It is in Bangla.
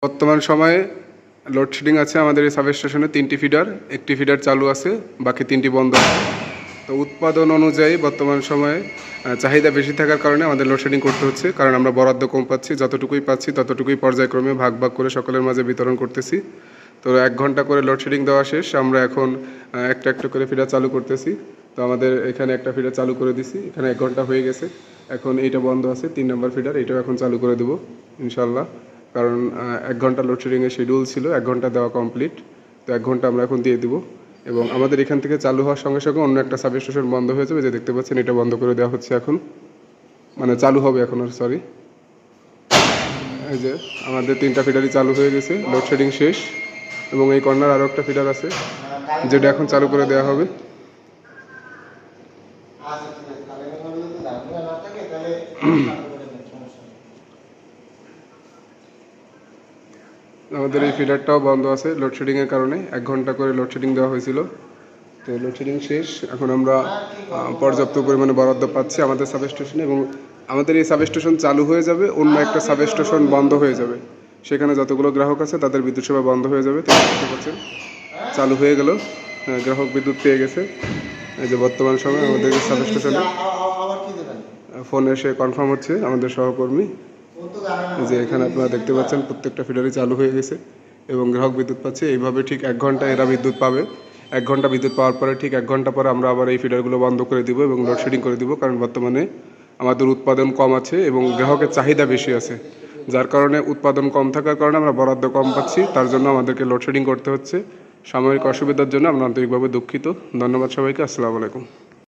বর্তমান সময়ে লোডশেডিং আছে আমাদের এই সাবস্টেশনে 3টি ফিডার, একটি ফিডার চালু আছে, বাকি 3টি বন্ধ আছে। তো উৎপাদন অনুযায়ী বর্তমান সময়ে চাহিদা বেশি থাকার কারণে আমাদের লোডশেডিং করতে হচ্ছে, কারণ আমরা বরাদ্দ কম পাচ্ছি। যতটুকুই পাচ্ছি ততটুকুই পর্যায়ক্রমে ভাগ ভাগ করে সকলের মাঝে বিতরণ করতেছি। তো 1 ঘন্টা করে লোডশেডিং দেওয়া শেষ। আমরা এখন একটা একটা করে ফিডার চালু করতেছি। তো আমাদের এখানে একটা ফিডার চালু করে দিছি, এখানে 1 ঘন্টা হয়ে গেছে। এখন এইটা বন্ধ আছে, 3 নম্বর ফিডার, এটাও এখন চালু করে দেবো ইনশাল্লাহ। কারণ 1 ঘন্টা লোডশেডিংয়ের শিডিউল ছিল, 1 ঘন্টা দেওয়া কমপ্লিট। তো 1 ঘন্টা আমরা এখন দিয়ে দিব। এবং আমাদের এখান থেকে চালু হওয়ার সঙ্গে সঙ্গে অন্য একটা সাবস্টেশন বন্ধ হয়ে যাবে, যে দেখতে পাচ্ছেন এটা বন্ধ করে দেওয়া হচ্ছে এখন, মানে চালু হবে এখন। আর সরি, এই যে আমাদের 3টা ফিডারই চালু হয়ে গেছে, লোডশেডিং শেষ। এবং এই কর্নার আরও একটা ফিডার আছে যেটা এখন চালু করে দেওয়া হবে। আমাদের এই ফিডারটাও বন্ধ আছে লোডশেডিংয়ের কারণে। 1 ঘন্টা করে লোডশেডিং দেওয়া হয়েছিল। তো লোডশেডিং শেষ, এখন আমরা পর্যাপ্ত পরিমাণে বরাদ্দ পাচ্ছি আমাদের সাবস্টেশনে। এবং আমাদের এই সাবস্টেশন চালু হয়ে যাবে, অন্য একটা সাবস্টেশন বন্ধ হয়ে যাবে। সেখানে যতগুলো গ্রাহক আছে তাদের বিদ্যুৎ সেবা বন্ধ হয়ে যাবে। তো দেখতে পাচ্ছেন চালু হয়ে গেল, গ্রাহক বিদ্যুৎ পেয়ে গেছে। এই যে বর্তমান সময় আমাদের সাবস্টেশনে ফোনে এসে কনফার্ম হচ্ছে আমাদের সহকর্মী, যে এখানে আপনারা দেখতে পাচ্ছেন প্রত্যেকটা ফিডারই চালু হয়ে গেছে এবং গ্রাহক বিদ্যুৎ পাচ্ছে। এইভাবে ঠিক 1 ঘন্টা এরা বিদ্যুৎ পাবে। 1 ঘন্টা বিদ্যুৎ পাওয়ার পরে ঠিক 1 ঘন্টা পরে আমরা আবার এই ফিডারগুলো বন্ধ করে দিব এবং লোডশেডিং করে দিব। কারণ বর্তমানে আমাদের উৎপাদন কম আছে এবং গ্রাহকের চাহিদা বেশি আছে, যার কারণে উৎপাদন কম থাকার কারণে আমরা বরাদ্দ কম পাচ্ছি। তার জন্য আমাদেরকে লোডশেডিং করতে হচ্ছে। সাময়িক অসুবিধার জন্য আমরা আন্তরিকভাবে দুঃখিত। ধন্যবাদ সবাইকে। আসসালামু আলাইকুম।